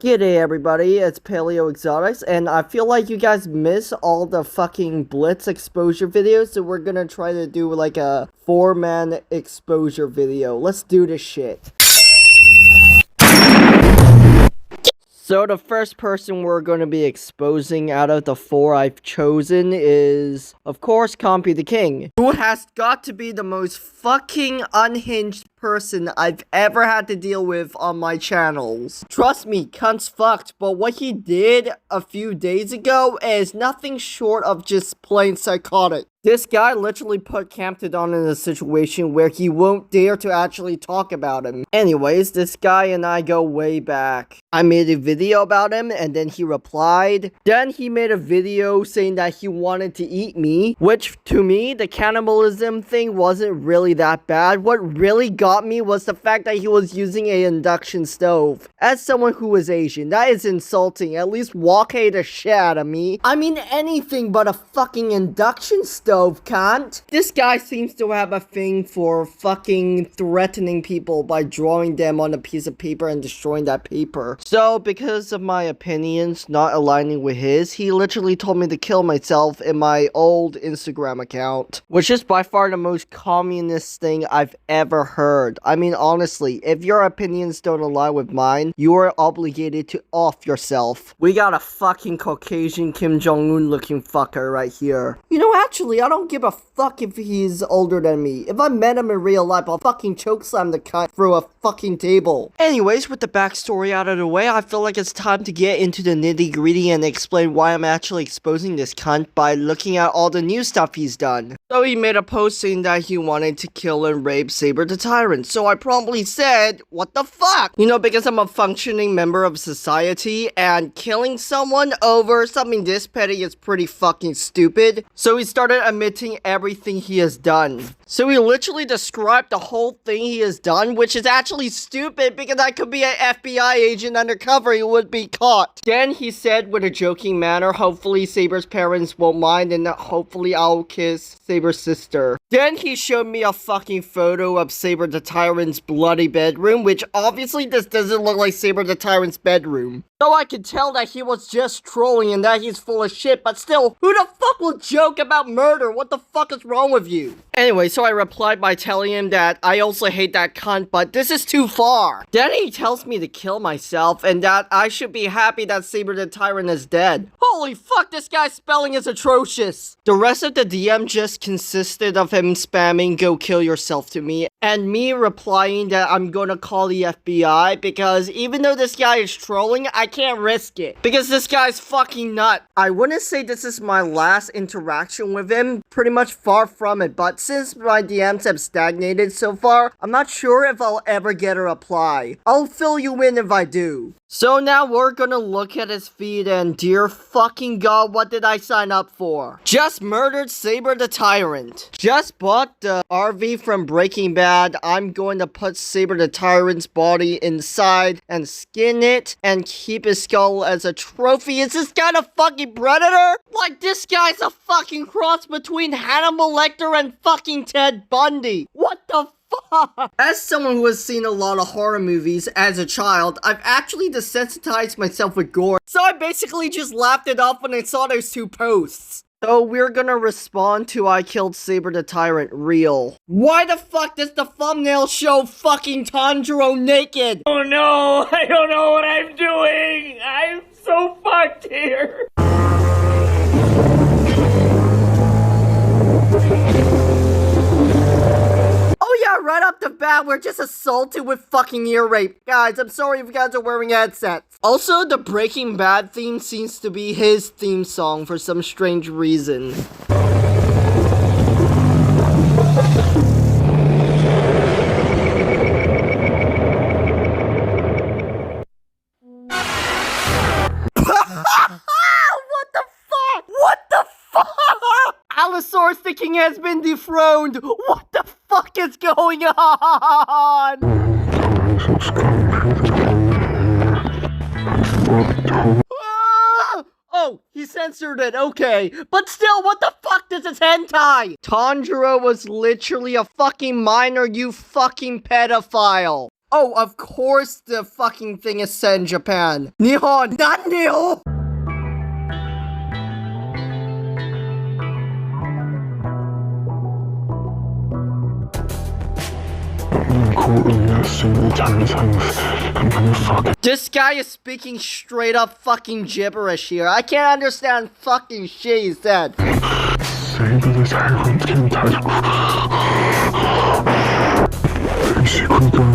G'day everybody, it's Paleoexotics, and I feel like you guys miss all the fucking blitz exposure videos, so we're gonna try to do like a 4-man exposure video. Let's do this shit. So the first person we're going to be exposing out of the 4 I've chosen is, of course, Compy the King, who has got to be the most fucking unhinged person I've ever had to deal with on my channels. Trust me, cunt's fucked, but what he did a few days ago is nothing short of just plain psychotic. This guy literally put Camptodon in a situation where he won't dare to actually talk about him. Anyways, this guy and I go way back. I made a video about him and then he replied. Then he made a video saying that he wanted to eat me, which to me, the cannibalism thing wasn't really that bad. What really got me was the fact that he was using an induction stove. As someone who is Asian, that is insulting. At least walk the shit out of me. I mean anything but a fucking induction stove. Can't. This guy seems to have a thing for fucking threatening people by drawing them on a piece of paper and destroying that paper. So, because of my opinions not aligning with his, he literally told me to kill myself in my old Instagram account, which is by far the most communist thing I've ever heard. I mean, honestly, if your opinions don't align with mine, you are obligated to off yourself. We got a fucking Caucasian Kim Jong-un looking fucker right here. You know, actually, I don't give a fuck if he's older than me. If I met him in real life, I'll fucking chokeslam the cunt through a fucking table. Anyways, with the backstory out of the way, I feel like it's time to get into the nitty-gritty and explain why I'm actually exposing this cunt by looking at all the new stuff he's done. So he made a post saying that he wanted to kill and rape Saber the Tyrant. So I promptly said, what the fuck? You know, because I'm a functioning member of society and killing someone over something this petty is pretty fucking stupid. So he started admitting everything he has done. So he literally described the whole thing he has done, which is actually stupid because I could be an FBI agent undercover who would be caught. Then he said with a joking manner, hopefully Saber's parents won't mind and hopefully I'll kiss Saber's sister. Then he showed me a fucking photo of Saber the Tyrant's bloody bedroom, which obviously this doesn't look like Saber the Tyrant's bedroom. So I could tell that he was just trolling and that he's full of shit, but still, who the fuck will joke about murder? What the fuck is wrong with you? Anyway, so I replied by telling him that I also hate that cunt, but this is too far. Then he tells me to kill myself and that I should be happy that Saber the Tyrant is dead. Holy fuck, this guy's spelling is atrocious. The rest of the DM just consisted of him spamming "go kill yourself" to me and me replying that I'm gonna call the FBI because even though this guy is trolling, I can't risk it because this guy's fucking nut. I wouldn't say this is my last interaction with him, pretty much far from it, but since my DMs have stagnated so far, I'm not sure if I'll ever get a reply. I'll fill you in if I do. So now we're gonna look at his feed and dear fucking god, what did I sign up for? Just murdered Saber the Tyrant. Just bought the RV from Breaking Bad. I'm going to put Saber the Tyrant's body inside and skin it and keep his skull as a trophy. Is this guy a fucking predator? Like, this guy's a fucking cross between Hannibal Lecter and fucking Ted Bundy. What the fuck? As someone who has seen a lot of horror movies as a child, I've actually desensitized myself with gore. So I basically just laughed it off when I saw those 2 posts. So we're gonna respond to I killed Saber the Tyrant real. Why the fuck does the thumbnail show fucking Tanjiro naked? Oh no, I don't know what I'm doing. I'm so fucked here. Oh yeah, right off the bat, we're just assaulted with fucking ear rape. Guys, I'm sorry if you guys are wearing headsets. Also, the Breaking Bad theme seems to be his theme song for some strange reason. What the fuck? What the fuck? Allosaurus the King has been dethroned. What the fuck is going on? Oh, he censored it, okay. But still, what the fuck? This is hentai! Tanjiro was literally a fucking minor, you fucking pedophile. Oh, of course the fucking thing is set in Japan. Nihon, not Nihon! This guy is speaking straight up fucking gibberish here. I can't understand fucking shit he said. Basically, guys,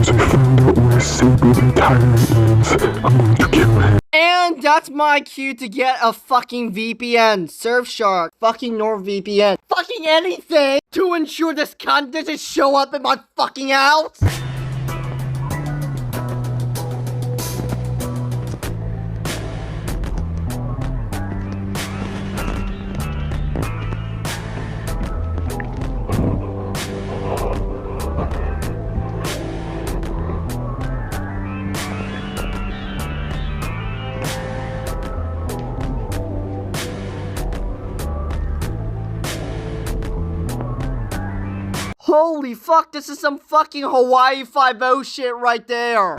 I found out where Saber the Tyrant lives. I'm going to kill him. And that's my cue to get a fucking VPN, Surfshark, fucking NordVPN, fucking anything to ensure this cunt doesn't show up in my fucking house. Holy fuck, this is some fucking Hawaii 5-0 shit right there.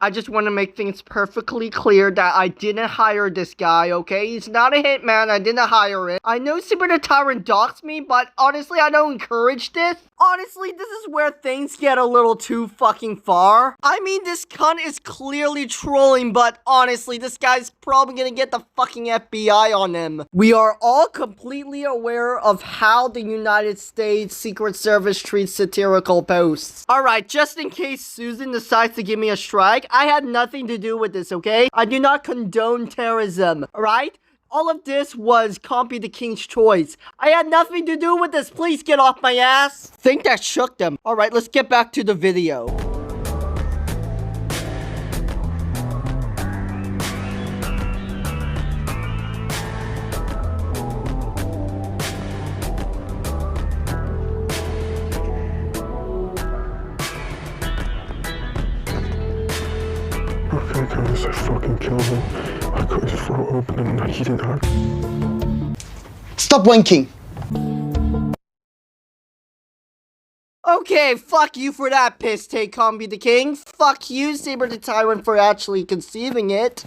I just want to make things perfectly clear that I didn't hire this guy, okay? He's not a hitman, I didn't hire it. I know Super the Tyrant doxed me, but honestly, I don't encourage this. Honestly, this is where things get a little too fucking far. I mean, this cunt is clearly trolling, but honestly, this guy's probably gonna get the fucking FBI on him. We are all completely aware of how the United States Secret Service treats satirical posts. Alright, just in case Susan decides to give me a strike, I had nothing to do with this, okay? I do not condone terrorism, alright? All of this was Compy the King's choice. I had nothing to do with this. Please get off my ass. Think that shook them. Alright, let's get back to the video. Okay, guys, I fucking killed him. I cut his throat open and he didn't hurt. Stop wanking! Okay, fuck you for that piss take, Compy the King. Fuck you, Saber the Tyrant, for actually conceiving it.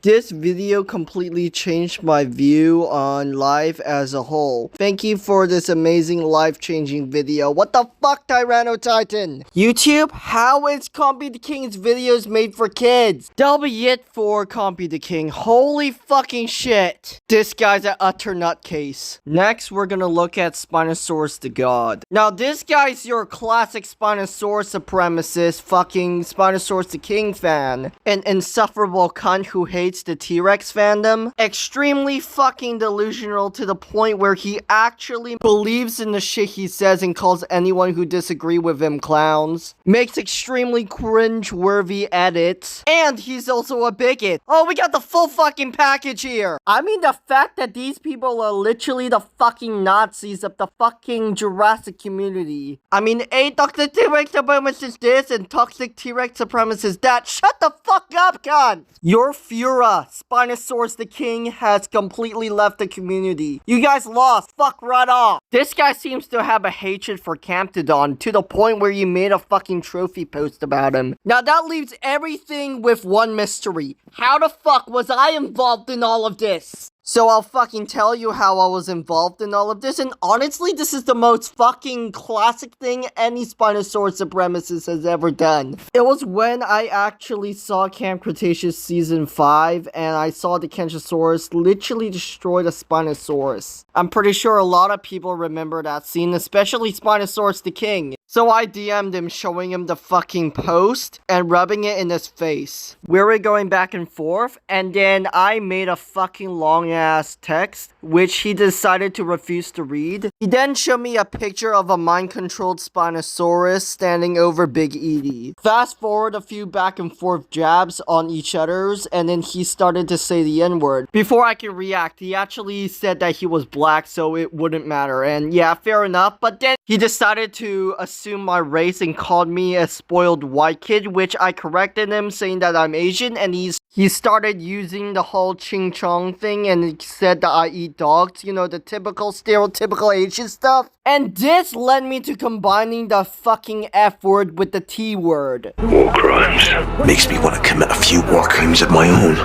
This video completely changed my view on life as a whole. Thank you for this amazing life-changing video. What the fuck, Tyranno Titan? YouTube, how is Compy the King's videos made for kids? That'll be it for Compy the King. Holy fucking shit. This guy's an utter nutcase. Next, we're gonna look at Spinosaurus the God. Now, this guy's your classic Spinosaurus supremacist, fucking Spinosaurus the King fan. An insufferable cunt who hates the T-Rex fandom. Extremely fucking delusional to the point where he actually believes in the shit he says and calls anyone who disagree with him clowns. Makes extremely cringe-worthy edits. And he's also a bigot. Oh, we got the full fucking package here. I mean, the fact that these people are literally the fucking Nazis of the fucking Jurassic community. I mean, a toxic T-Rex supremacist this and toxic T-Rex supremacist that. Shut the fuck up, cunt! Your Fura, Spinosaurus the King, has completely left the community. You guys lost. Fuck right off. This guy seems to have a hatred for Camptodon to the point where you made a fucking trophy post about him. Now that leaves everything with one mystery. How the fuck was I involved in all of this? So I'll fucking tell you how I was involved in all of this, and honestly, this is the most fucking classic thing any Spinosaurus supremacist has ever done. It was when I actually saw Camp Cretaceous Season 5, and I saw the Kentrosaurus literally destroy the Spinosaurus. I'm pretty sure a lot of people remember that scene, especially Spinosaurus the King. So I DM'd him showing him the fucking post and rubbing it in his face. We were going back and forth, and then I made a fucking long ass text, which he decided to refuse to read. He then showed me a picture of a mind-controlled Spinosaurus standing over Big Edie. Fast forward a few back and forth jabs on each other's, and then he started to say the N-word. Before I could react, he actually said that he was black, so it wouldn't matter. And yeah, fair enough, but then he decided to assume my race and called me a spoiled white kid, which I corrected him, saying that I'm Asian, and he started using the whole ching chong thing, and and said that I eat dogs, you know, the typical stereotypical Asian stuff. And this led me to combining the fucking F word with the T word. War crimes. Makes me want to commit a few war crimes of my own.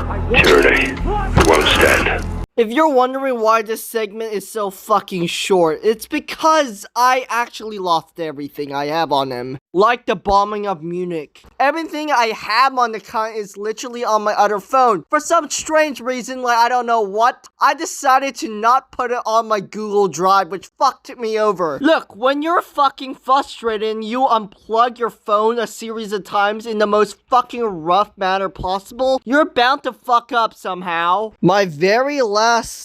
Tyranny. Won't stand. If you're wondering why this segment is so fucking short, it's because I actually lost everything I have on him. Like the bombing of Munich. Everything I have on the account is literally on my other phone. For some strange reason, like I don't know what, I decided to not put it on my Google Drive, which fucked me over. Look, when you're fucking frustrated and you unplug your phone a series of times in the most fucking rough manner possible, you're bound to fuck up somehow. My very last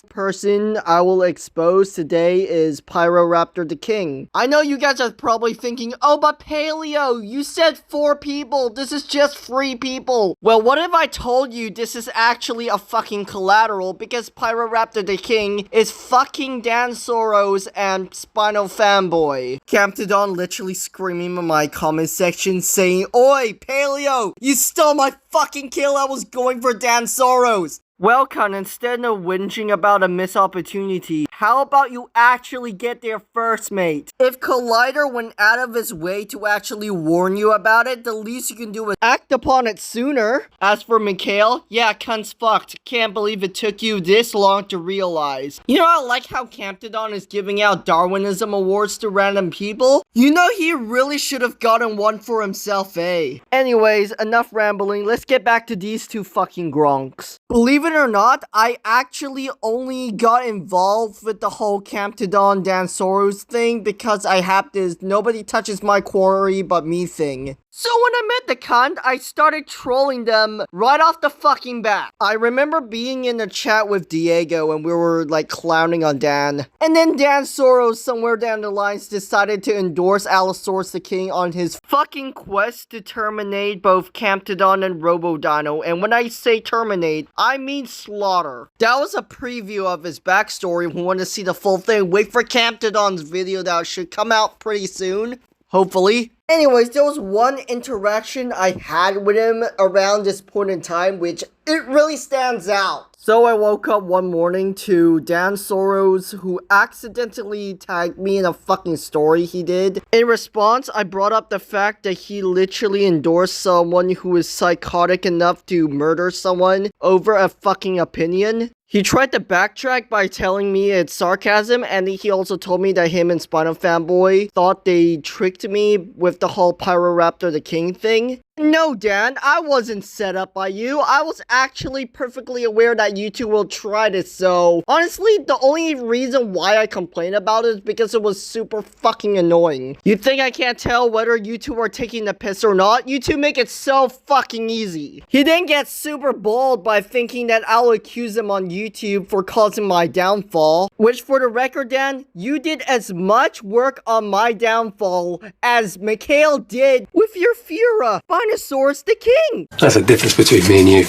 person I will expose today is Pyroraptor the King. I know you guys are probably thinking, oh, but Paleo, you said 4 people. This is just 3 people. Well, what if I told you this is actually a fucking collateral because Pyroraptor the King is fucking sauros and spinofanboi. Camptodon literally screaming in my comment section saying, oi, Paleo, you stole my fucking kill. I was going for sauros. Well, Con, instead of whinging about a missed opportunity, how about you actually get there first, mate? If Collider went out of his way to actually warn you about it, the least you can do is act upon it sooner. As for Mikhail, yeah, Con's fucked. Can't believe it took you this long to realize. You know, I like how Camptodon is giving out Darwinism awards to random people. You know, he really should have gotten one for himself, eh? Anyways, enough rambling. Let's get back to these 2 fucking gronks. Believe it or not, I actually only got involved with the whole Camptodon sauros thing because I have this nobody touches my quarry but me thing. So when I met the cunt, I started trolling them right off the fucking bat. I remember being in a chat with Diego and we were like clowning on Dan. And then sauros somewhere down the lines decided to endorse Allosaurus the King on his fucking quest to terminate both Camptodon and Robodino. And when I say terminate, I mean slaughter. That was a preview of his backstory. If you want to see the full thing, wait for Camptodon's video that should come out pretty soon. Hopefully. Anyways, there was one interaction I had with him around this point in time, which it really stands out. So I woke up one morning to sauros who accidentally tagged me in a fucking story he did. In response, I brought up the fact that he literally endorsed someone who is psychotic enough to murder someone over a fucking opinion. He tried to backtrack by telling me it's sarcasm, and he also told me that him and spinofanboi thought they tricked me with the whole Pyroraptor the King thing. No, Dan, I wasn't set up by you. I was actually perfectly aware that you two will try this, so honestly, the only reason why I complained about it is because it was super fucking annoying. You think I can't tell whether you two are taking the piss or not? You two make it so fucking easy. He then gets super bold by thinking that I'll accuse him on YouTube for causing my downfall, which for the record, Dan, you did as much work on my downfall as Mikhail did with your Fura. Spinosaurus the King. That's the difference between me and you.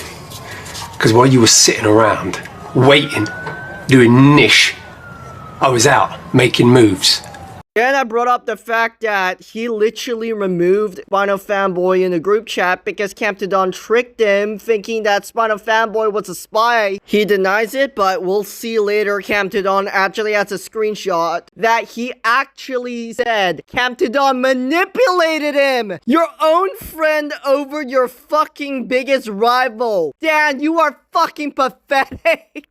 Because while you were sitting around, waiting, doing niche, I was out, making moves. Then I brought up the fact that he literally removed spinofanboi in the group chat because Camptodon tricked him thinking that spinofanboi was a spy. He denies it, but we'll see later Camptodon actually has a screenshot that he actually said Camptodon manipulated him! Your own friend over your fucking biggest rival! Dan, you are fucking pathetic!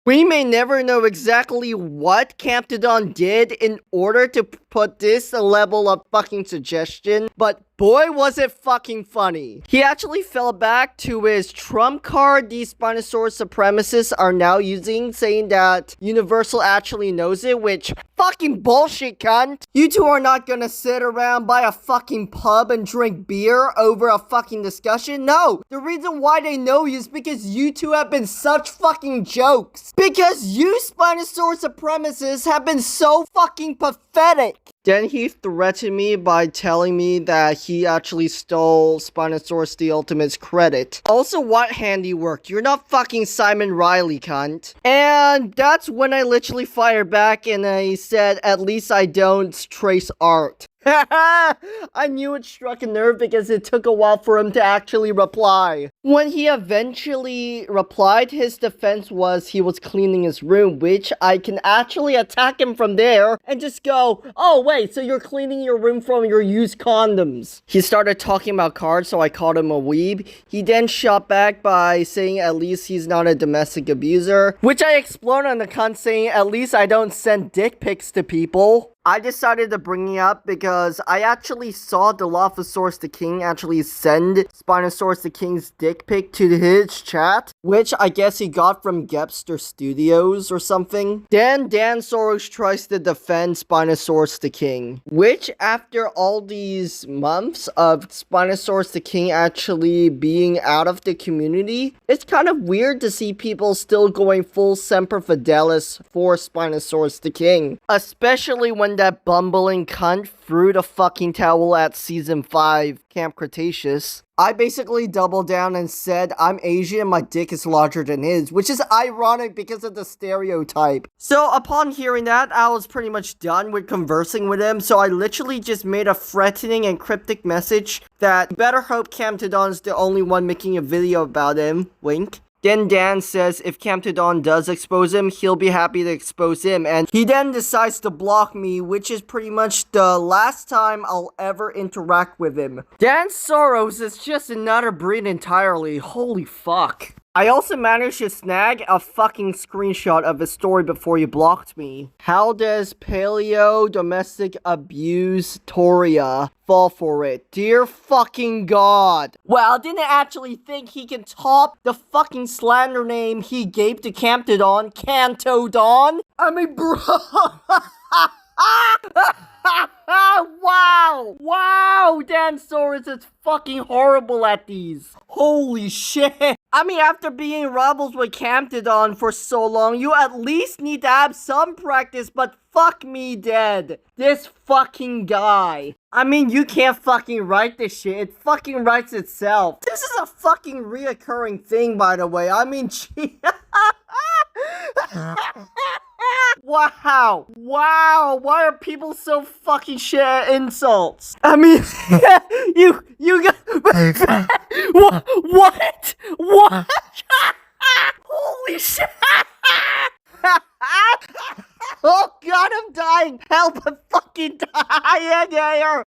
We may never know exactly what Camptodon did in order to put this a level of fucking suggestion, but boy was it fucking funny. He actually fell back to his trump card these Spinosaurus supremacists are now using, saying that Universal actually knows it, which fucking bullshit, cunt. You two are not gonna sit around by a fucking pub and drink beer over a fucking discussion. No, the reason why they know you is because you two have been such fucking jokes. Because you Spinosaurus supremacists have been so fucking pathetic. Then he threatened me by telling me that he actually stole Spinosaurus the Ultimate's credit. Also, what handiwork? You're not fucking Simon Riley, cunt. And that's when I literally fired back and I said, at least I don't trace art. I knew it struck a nerve because it took a while for him to actually reply. When he eventually replied, his defense was he was cleaning his room, which I can actually attack him from there and just go, oh wait, so you're cleaning your room from your used condoms. He started talking about cards, so I called him a weeb. He then shot back by saying at least he's not a domestic abuser, which I exploded on the cunt saying at least I don't send dick pics to people. I decided to bring it up because I actually saw Dilophosaurus the King actually send Spinosaurus the King's dick pic to his chat, which I guess he got from Gepster Studios or something. Then Dan Sauros tries to defend Spinosaurus the King, which after all these months of Spinosaurus the King actually being out of the community, it's kind of weird to see people still going full Semper Fidelis for Spinosaurus the King, especially when that bumbling cunt threw the fucking towel at season 5 Camp Cretaceous. I basically doubled down and said I'm Asian and my dick is larger than his, which is ironic because of the stereotype. So upon hearing that, I was pretty much done with conversing with him, so I literally just made a threatening and cryptic message that better hope Camtodon's the only one making a video about him, wink. Then Dan says if Camtodon does expose him, he'll be happy to expose him, and he then decides to block me, which is pretty much the last time I'll ever interact with him. Dan Sauros is just another breed entirely, holy fuck. I also managed to snag a fucking screenshot of his story before you blocked me. How does Paleo Domestic Abuse Toria fall for it? Dear fucking god. Well, I didn't actually think he can top the fucking slander name he gave to Camtodon, Cantodon. I mean, bro. Wow, Dan Sauros is fucking horrible at these. Holy shit. I mean, after being rivals with Camtodon for so long, you at least need to have some practice, but fuck me dead. This fucking guy. I mean, you can't fucking write this shit. It fucking writes itself. This is a fucking reoccurring thing, by the way. I mean, gee. Wow, why are people so fucking shit at insults? I mean, you got, what? Holy shit. Oh god, I'm dying. Help, I'm fucking dying here.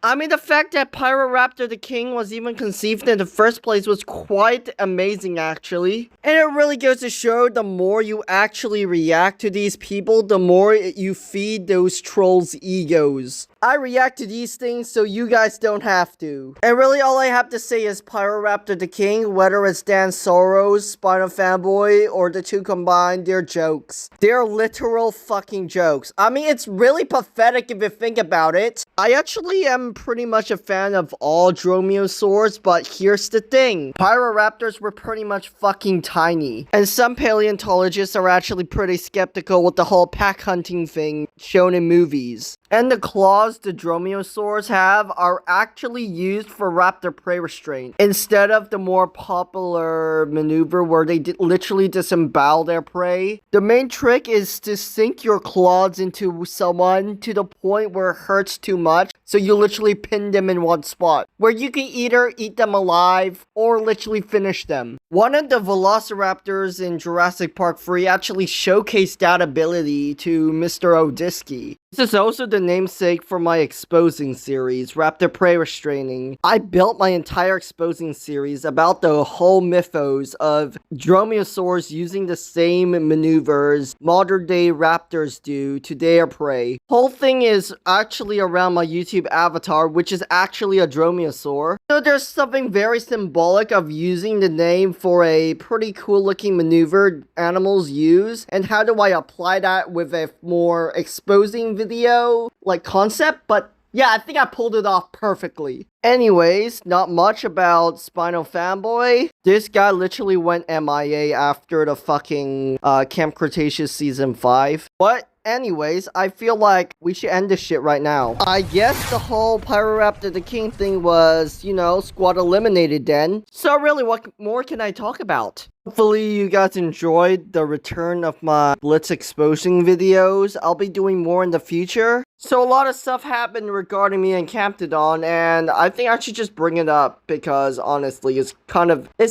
I mean, the fact that Pyroraptor the King was even conceived in the first place was quite amazing, actually. And it really goes to show the more you actually react to these people, the more you feed those trolls' egos. I react to these things so you guys don't have to. And really all I have to say is Pyroraptor the King, whether it's Dan Sauros, spinofanboi, or the two combined, they're jokes. They're literal fucking jokes. I mean, it's really pathetic if you think about it. I actually am pretty much a fan of all dromaeosaurs, but here's the thing. Pyroraptors were pretty much fucking tiny. And some paleontologists are actually pretty skeptical with the whole pack hunting thing shown in movies. And the claws the dromaeosaurs have are actually used for raptor prey restraint, instead of the more popular maneuver where they literally disembowel their prey. The main trick is to sink your claws into someone to the point where it hurts too much, so you literally pin them in one spot, where you can either eat them alive or literally finish them. One of the velociraptors in Jurassic Park 3 actually showcased that ability to Mr. Odisky. This is also the namesake for my exposing series, Raptor Prey Restraining. I built my entire exposing series about the whole mythos of dromaeosaurs using the same maneuvers modern day raptors do to their prey. Whole thing is actually around my YouTube avatar, which is actually a dromaeosaur. So there's something very symbolic of using the name for a pretty cool looking maneuver animals use, and how do I apply that with a more exposing video like concept. But yeah, I think I pulled it off perfectly. Anyways, not much about spinofanboi. This guy literally went MIA after the fucking Camp Cretaceous season 5. What anyways, I feel like we should end this shit right now. I guess the whole Pyroraptor the King thing was, you know, squad eliminated then. So really, what more can I talk about? Hopefully you guys enjoyed the return of my Blitz exposing videos. I'll be doing more in the future. So a lot of stuff happened regarding me and Captidon, and I think I should just bring it up because honestly, it's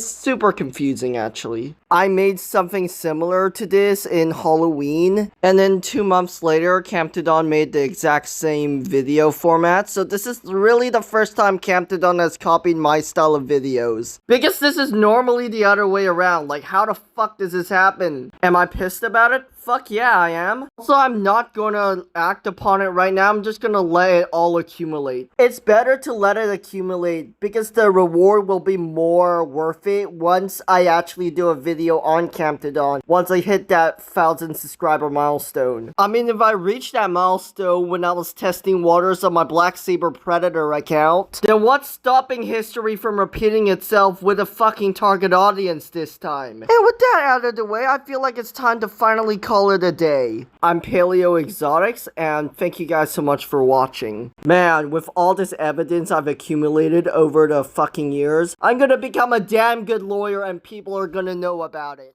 super confusing actually. I made something similar to this in Halloween, and then 2 months later, Captidon made the exact same video format. So this is really the first time Captidon has copied my style of videos. Because this is normally the other way around. Like, how the fuck does this happen? Am I pissed about it? Fuck yeah, I am. Also, I'm not gonna act upon it right now. I'm just gonna let it all accumulate. It's better to let it accumulate because the reward will be more worth it once I actually do a video on Captidon. Once I hit that 1,000 subscriber milestone. I mean, if I reached that milestone when I was testing waters on my Black Saber Predator account, then what's stopping history from repeating itself with a fucking target audience this time? And with that out of the way, I feel like it's time to finally call it a day. I'm Paleoexotics, and thank you guys so much for watching. Man, with all this evidence I've accumulated over the fucking years, I'm gonna become a damn good lawyer and people are gonna know about it.